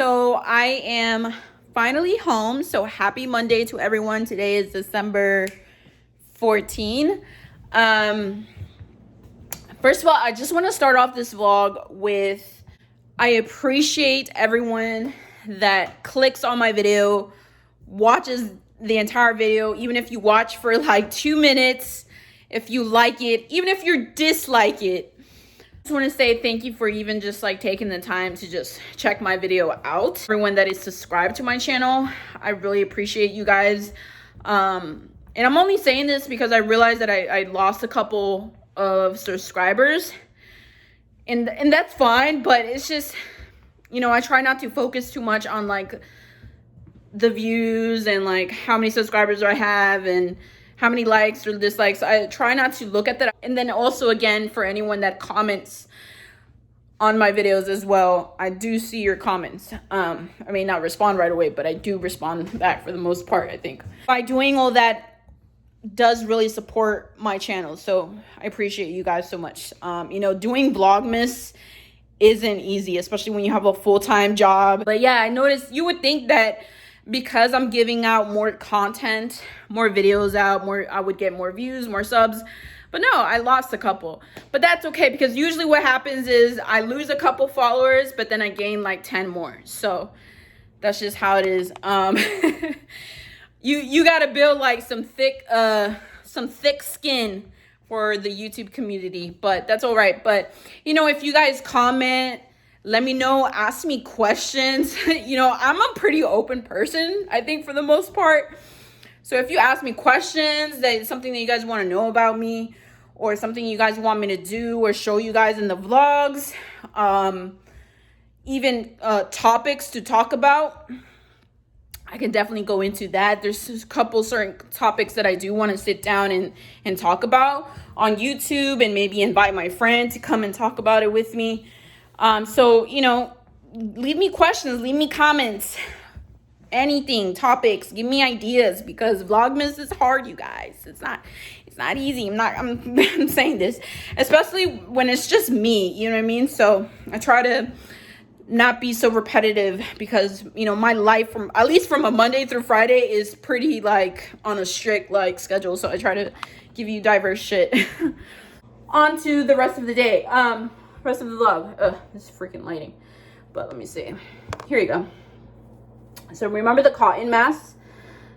So I am finally home. So happy Monday to everyone. Today is December 14. First of all, I just want to start off this vlog with I appreciate everyone that clicks on my video, watches the entire video, even if you watch for like 2 minutes, if you like it, even if you dislike it. I just want to say thank you for even just like taking the time to just check my video out. Everyone that is subscribed to my channel, I really appreciate you guys. And I'm only saying this because I realized that I lost a couple of subscribers, and that's fine, but it's just, you know, I try not to focus too much on like the views and like how many subscribers I have and how many likes or dislikes. I try not to look at that. And then also, again, for anyone that comments on my videos as well, I do see your comments. I may not respond right away, but I do respond back for the most part, I think. By doing all that does really support my channel, so I appreciate you guys so much. You know, doing Vlogmas isn't easy, especially when you have a full-time job. But yeah, I noticed, you would think that because I'm giving out more content, more videos out, I would get more views, more subs. But no, I lost a couple. But that's okay, because usually what happens is I lose a couple followers, but then I gain like 10 more. So that's just how it is. You gotta build like some thick skin for the YouTube community, but that's all right. But you know, if you guys comment, let me know, ask me questions. You know, I'm a pretty open person, I think, for the most part. So if you ask me questions, that is something that you guys want to know about me, or something you guys want me to do or show you guys in the vlogs, even topics to talk about, I can definitely go into that. There's a couple certain topics that I do want to sit down and talk about on YouTube, and maybe invite my friend to come and talk about it with me. So, you know, leave me questions, leave me comments, anything, topics, give me ideas, because Vlogmas is hard, you guys. It's not easy. I'm saying this, especially when it's just me, you know what I mean? So I try to not be so repetitive, because, you know, my life at least from a Monday through Friday is pretty like on a strict like schedule. So I try to give you diverse shit. On to the rest of the day. Rest of the vlog. This freaking lighting. But let me see. Here you go. So remember the cotton masks.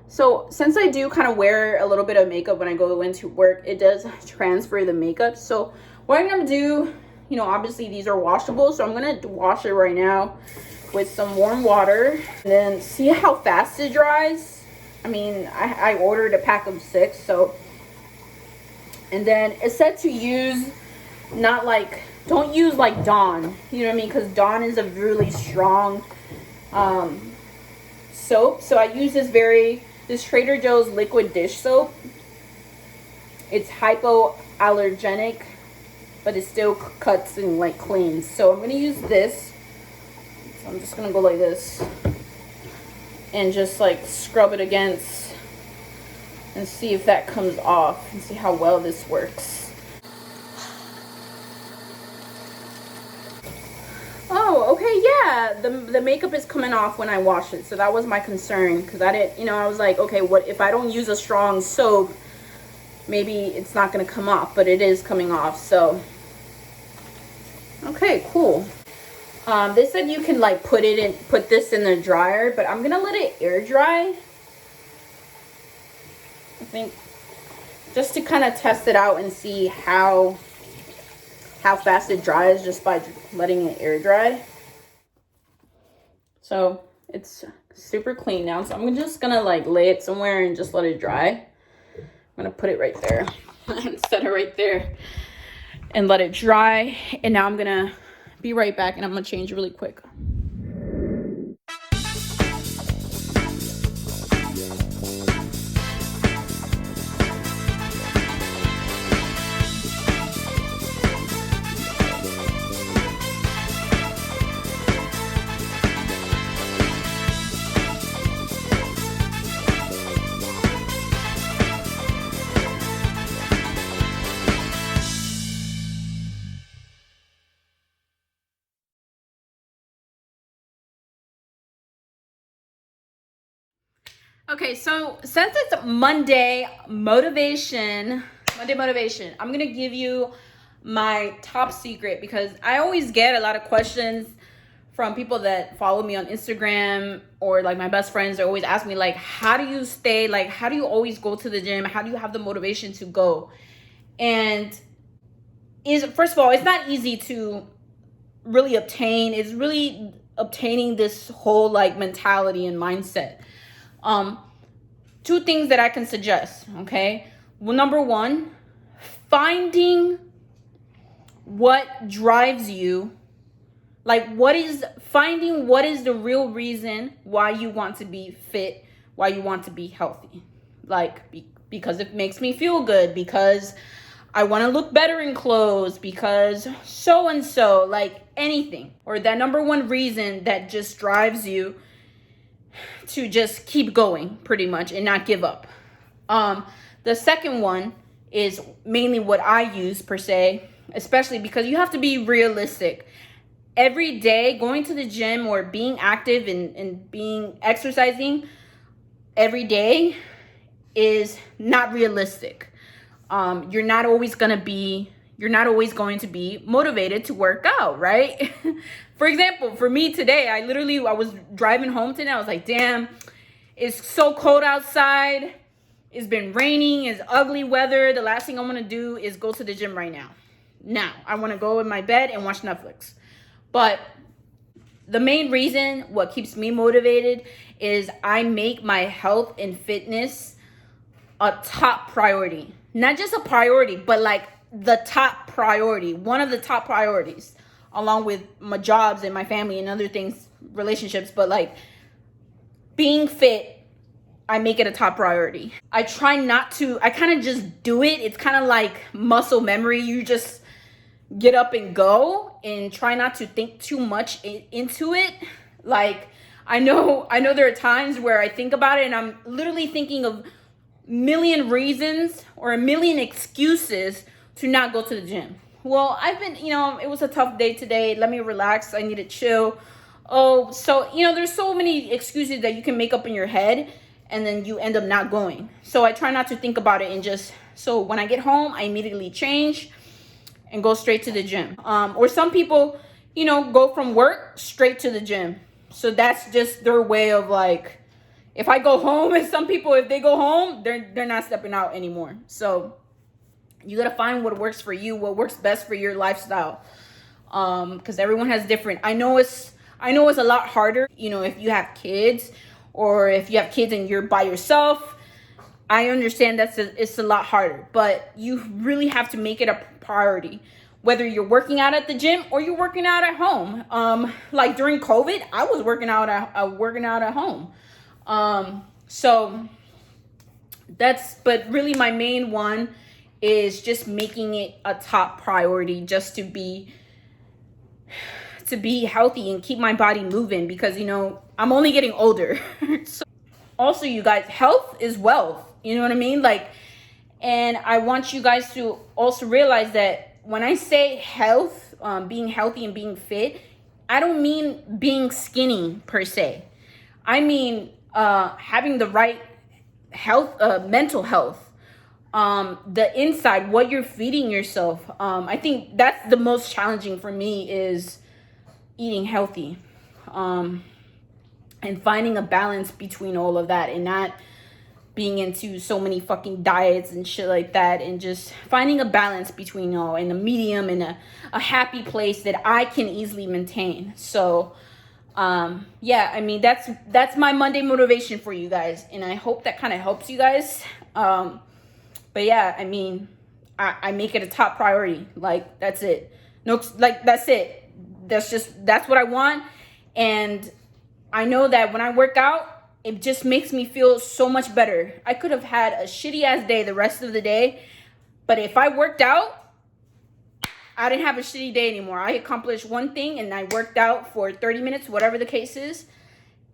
So since I do kind of wear a little bit of makeup when I go into work, it does transfer the makeup. So what I'm gonna do, you know, obviously these are washable, so I'm gonna wash it right now with some warm water, and then see how fast it dries. I mean, I ordered a pack of 6, so, and then it said to use, not like, don't use like Dawn, you know what I mean, because Dawn is a really strong soap. So I use this Trader Joe's liquid dish soap. It's hypoallergenic, but it still cuts and like cleans. So I'm gonna use this. So I'm just gonna go like this and just like scrub it against and see if that comes off, and see how well this works. Oh, okay, yeah, the makeup is coming off when I wash it. So that was my concern, because I didn't, you know, I was like, okay, what if I don't use a strong soap, maybe it's not going to come off, but it is coming off. So okay, cool. They said you can like put this in the dryer, but I'm gonna let it air dry, I think, just to kind of test it out and see how fast it dries just by letting it air dry. So it's super clean now, so I'm just gonna like lay it somewhere and just let it dry. I'm gonna put it right there and set it right there and let it dry. And now I'm gonna be right back, and I'm gonna change really quick. Okay, so since it's Monday motivation, I'm gonna give you my top secret because I always get a lot of questions from people that follow me on Instagram or like my best friends. They always ask me like, how do you stay, like, how do you always go to the gym? How do you have the motivation to go? And first of all, it's not easy to really obtain. It's really obtaining this whole like mentality and mindset. Two things that I can suggest, okay? Well, number one, finding what drives you. Like finding what is the real reason why you want to be fit, why you want to be healthy. Like, because it makes me feel good, because I want to look better in clothes, because so-and-so, like anything. Or that number one reason that just drives you to just keep going pretty much and not give up. The second one is mainly what I use per se, especially because you have to be realistic. Every day going to the gym or being active and being exercising every day is not realistic. You're not always going to be motivated to work out, right? For example, for me today, I was driving home today. I was like, damn, it's so cold outside. It's been raining. It's ugly weather. The last thing I want to do is go to the gym right now. Now, I want to go in my bed and watch Netflix. But the main reason what keeps me motivated is I make my health and fitness a top priority. Not just a priority, but like the top priority, one of the top priorities, along with my jobs and my family and other things, relationships. But like being fit, I make it a top priority. I kind of just do it. It's kind of like muscle memory. You just get up and go and try not to think too much into it. Like, I know there are times where I think about it and I'm literally thinking of million reasons or a million excuses to not go to the gym. Well, it was a tough day today. Let me relax. I need to chill. Oh, so, there's so many excuses that you can make up in your head and then you end up not going. So I try not to think about it so when I get home, I immediately change and go straight to the gym. Or some people, go from work straight to the gym. So that's just their way of like, if I go home, and some people, if they go home, they're not stepping out anymore. So you got to find what works for you, what works best for your lifestyle. Because everyone has different. I know it's a lot harder, if you have kids or if you have kids and you're by yourself. I understand it's a lot harder, but you really have to make it a priority, whether you're working out at the gym or you're working out at home. Like during COVID, I was working out at home. But really my main one is just making it a top priority, just to be healthy and keep my body moving, because I'm only getting older. So also, you guys, health is wealth. You know what I mean? Like, and I want you guys to also realize that when I say health, being healthy and being fit, I don't mean being skinny per se. I mean having the right health, mental health, the inside, what you're feeding yourself. I think that's the most challenging for me, is eating healthy, and finding a balance between all of that, and not being into so many fucking diets and shit like that, and just finding a balance between all, and a medium, and a happy place that I can easily maintain. So that's my Monday motivation for you guys, and I hope that kind of helps you guys. But yeah, I make it a top priority. Like, that's it. No, like, that's it. That's what I want. And I know that when I work out, it just makes me feel so much better. I could have had a shitty ass day the rest of the day, but if I worked out, I didn't have a shitty day anymore. I accomplished one thing and I worked out for 30 minutes, whatever the case is,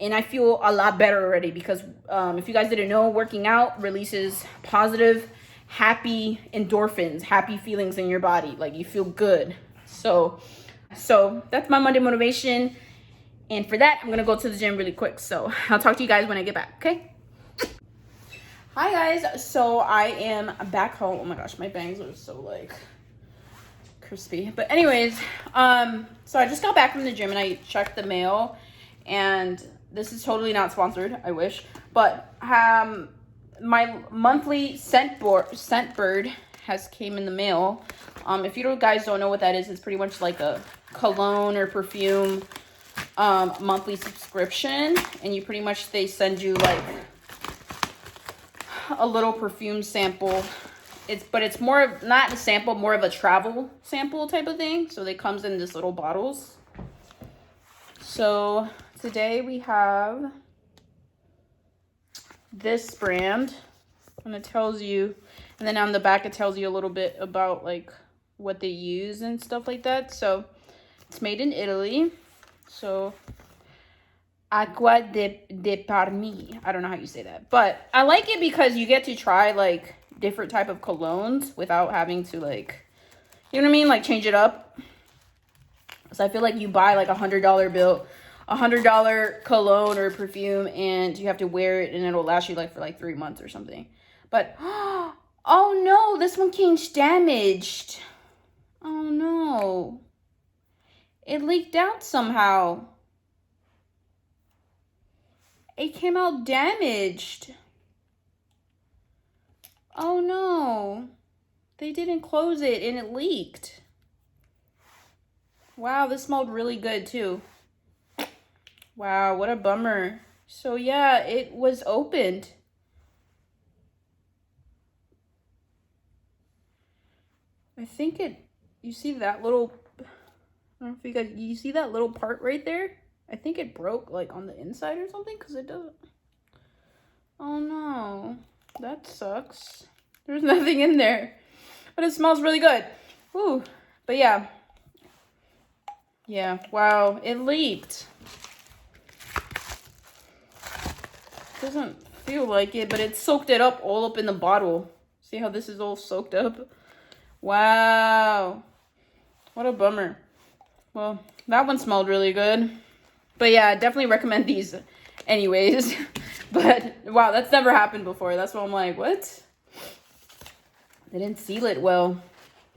and I feel a lot better already, because if you guys didn't know, working out releases positive, happy endorphins, happy feelings in your body. Like, you feel good. So that's my Monday motivation. And for that, I'm going to go to the gym really quick. So I'll talk to you guys when I get back, okay? Hi guys, so I am back home. Oh my gosh, my bangs are so like crispy. But anyways, so I just got back from the gym and I checked the mail, and this is totally not sponsored, I wish, but my monthly scent bird has came in the mail. If you guys don't know what that is, it's pretty much like a cologne or perfume monthly subscription, and you pretty much, they send you like a little perfume sample. It's more of, not a sample, more of a travel sample type of thing. So it comes in this little bottles. So today we have this brand, and it tells you, and then on the back it tells you a little bit about like what they use and stuff like that. So it's made in Italy. So Acqua de Parmi. I don't know how you say that, but I like it because you get to try like different type of colognes without having to like, you know what I mean, like change it up. So I feel like you buy like $100 cologne or perfume, and you have to wear it, and it'll last you like for like 3 months or something. But oh no, this one came damaged. Oh no, it leaked out somehow. It came out damaged. Oh no. They didn't close it and it leaked. Wow, this smelled really good too. Wow, what a bummer. So yeah, it was opened. I think you see that little, I don't know if you see that little part right there? I think it broke like on the inside or something, because it doesn't. Oh no, that sucks. There's nothing in there, but it smells really good. Woo. But yeah, wow, it leaked. Doesn't feel like it, but it soaked it up all up in the bottle. See how this is all soaked up? Wow, what a bummer. Well, that one smelled really good. But yeah, I definitely recommend these anyways. But wow, that's never happened before. That's why I'm like, what? They didn't seal it well.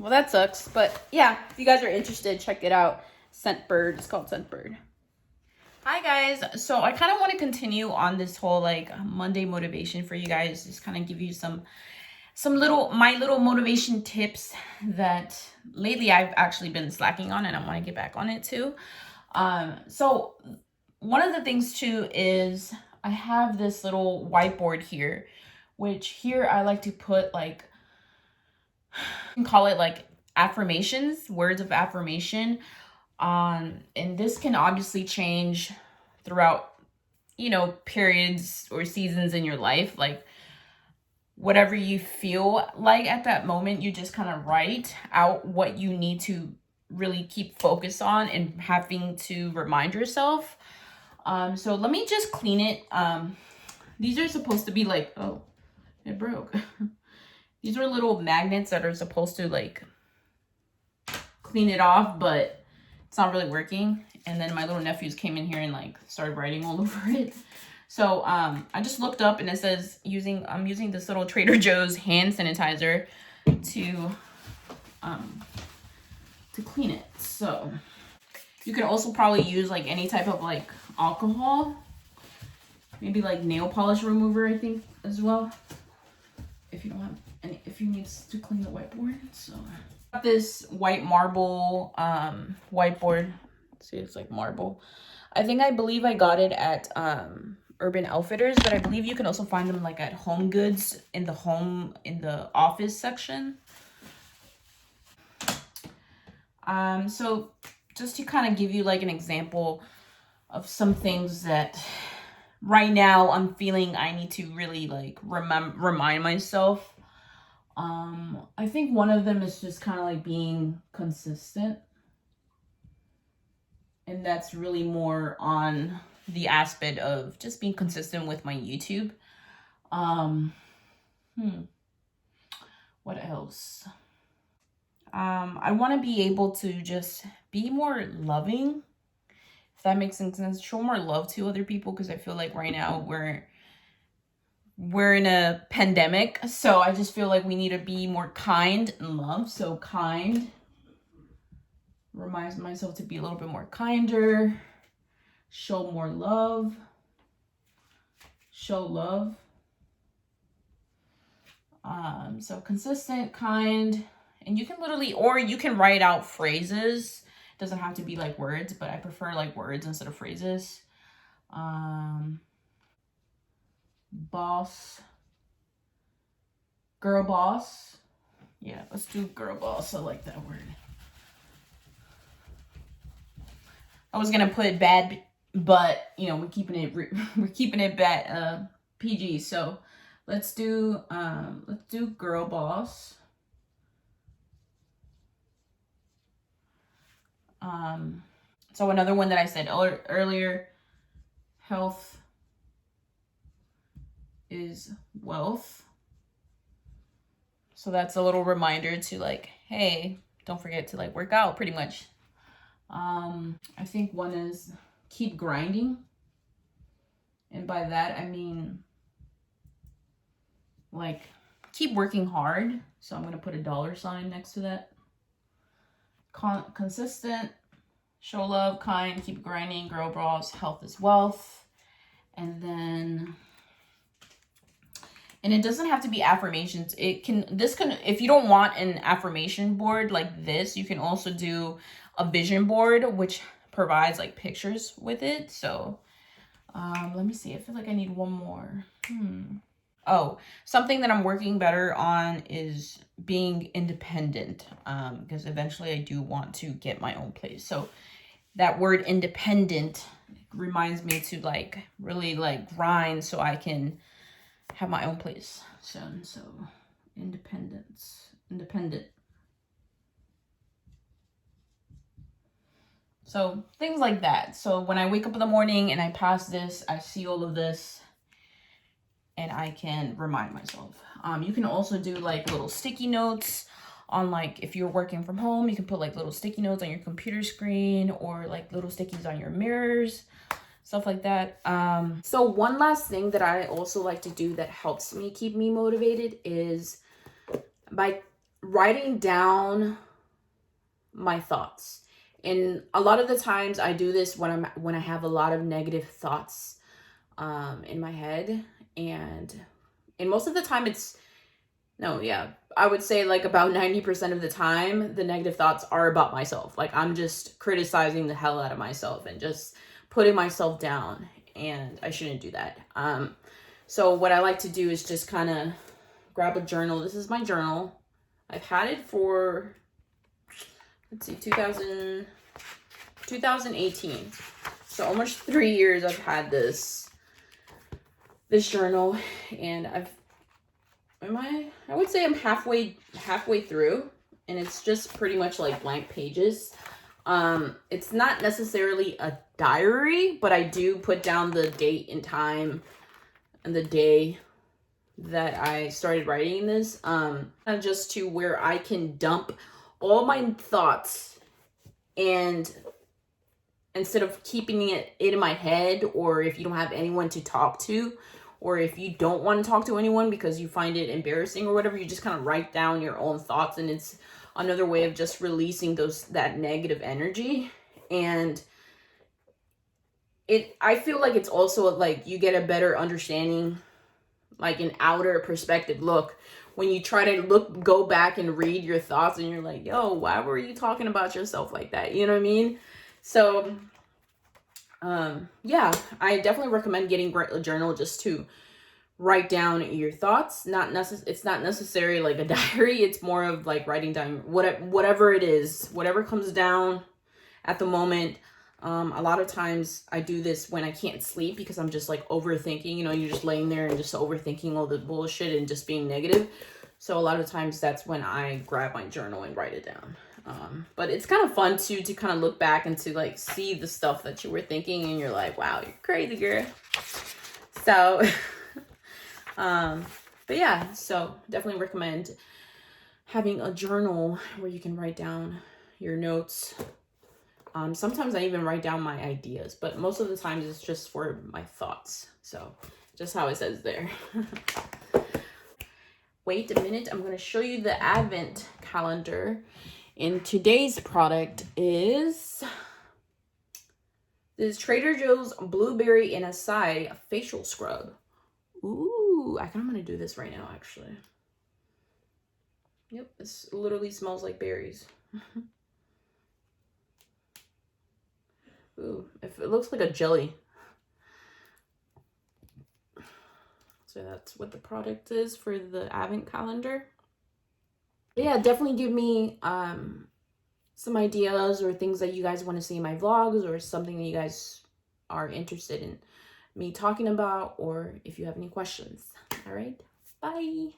Well, that sucks. But yeah, if you guys are interested, check it out. Scentbird. It's called Scentbird. Hi guys. So I kind of want to continue on this whole like Monday motivation for you guys. Just kind of give you some my little motivation tips that lately I've actually been slacking on, and I want to get back on it too. So one of the things too is I have this little whiteboard here, which here I like to put like, you can call it like affirmations, words of affirmation. And this can obviously change throughout, you know, periods or seasons in your life. Like whatever you feel like at that moment, you just kind of write out what you need to really keep focus on and having to remind yourself. So let me just clean it. These are supposed to be like, oh, it broke. These are little magnets that are supposed to like clean it off, but it's not really working. And then my little nephews came in here and like started writing all over it. So I just looked up, and it says I'm using this little Trader Joe's hand sanitizer to clean it. So you could also probably use like any type of like alcohol, maybe like nail polish remover, I think, as well, if you don't have any, if you need to clean the whiteboard. So got this white marble whiteboard. See, it's like marble. I believe I got it at Urban Outfitters, but I believe you can also find them like at Home Goods in the office section. So just to kind of give you like an example of some things that right now I'm feeling I need to really like remind myself. I think one of them is just kind of like being consistent. And that's really more on the aspect of just being consistent with my YouTube. What else? I want to be able to just be more loving, if that makes sense. Show more love to other people, because I feel like right now we're we're in a pandemic, so I just feel like we need to be more kind and love. So kind reminds myself to be a little bit more kinder, show more love, show love. So consistent, kind, and you can literally, or you can write out phrases. It doesn't have to be like words, but I prefer like words instead of phrases. Boss, girl boss. Yeah, let's do girl boss. I like that word. I was gonna put bad, but you know, we're keeping it bad, PG. So let's do girl boss. So another one that I said earlier, health is wealth. So that's a little reminder to like, hey, don't forget to like work out, pretty much. I think one is keep grinding. And by that, I mean, like, keep working hard. So I'm going to put a $sign next to that. Consistent, show love, kind, keep grinding, girl boss, health is wealth. And then, and it doesn't have to be affirmations. If you don't want an affirmation board like this, you can also do a vision board, which provides like pictures with it. So let me see. I feel like I need one more. Oh, something that I'm working better on is being independent, because eventually I do want to get my own place. So that word independent reminds me to like really like grind so I can have my own place. So independent. So things like that. So when I wake up in the morning and I pass this, I see all of this, and I can remind myself. You can also do like little sticky notes on, like, if you're working from home, you can put like little sticky notes on your computer screen, or like little stickies on your mirrors, stuff like that. So one last thing that I also like to do that helps me keep me motivated is by writing down my thoughts. And a lot of the times I do this when I have a lot of negative thoughts in my head, and most of the time I would say like about 90% of the time the negative thoughts are about myself. Like I'm just criticizing the hell out of myself and just putting myself down, and I shouldn't do that. So what I like to do is just kind of grab a journal. This is my journal. I've had it for, let's see, 2018. So almost 3 years I've had this journal, and I would say I'm halfway through, and it's just pretty much like blank pages. It's not necessarily a diary, but I do put down the date and time and the day that I started writing this, just to where I can dump all my thoughts, and instead of keeping it in my head, or if you don't have anyone to talk to, or if you don't want to talk to anyone because you find it embarrassing or whatever, you just kind of write down your own thoughts, and it's another way of just releasing that negative energy. And I feel like it's also like you get a better understanding, like an outer perspective look, when you try to go back and read your thoughts, and you're like, yo, why were you talking about yourself like that? You know what I mean? So yeah, I definitely recommend getting a journal just to write down your thoughts. It's not necessarily like a diary. It's more of like writing down whatever it is, whatever comes down at the moment. A lot of times I do this when I can't sleep because I'm just like overthinking. You know, you're just laying there and just overthinking all the bullshit and just being negative. So a lot of times that's when I grab my journal and write it down. But it's kind of fun too, to kind of look back and to like see the stuff that you were thinking, and you're like, wow, you're crazy, girl. So, but yeah, so definitely recommend having a journal where you can write down your notes. Sometimes I even write down my ideas, but most of the times it's just for my thoughts. So just how it says there. Wait a minute, I'm going to show you the advent calendar. And today's product is this Trader Joe's Blueberry and Acai facial scrub. Ooh, I think I'm going to do this right now, actually. Yep, this literally smells like berries. Ooh, it looks like a jelly. So that's what the product is for the advent calendar. But yeah, definitely give me some ideas or things that you guys want to see in my vlogs, or something that you guys are interested in me talking about, or if you have any questions. All right, bye.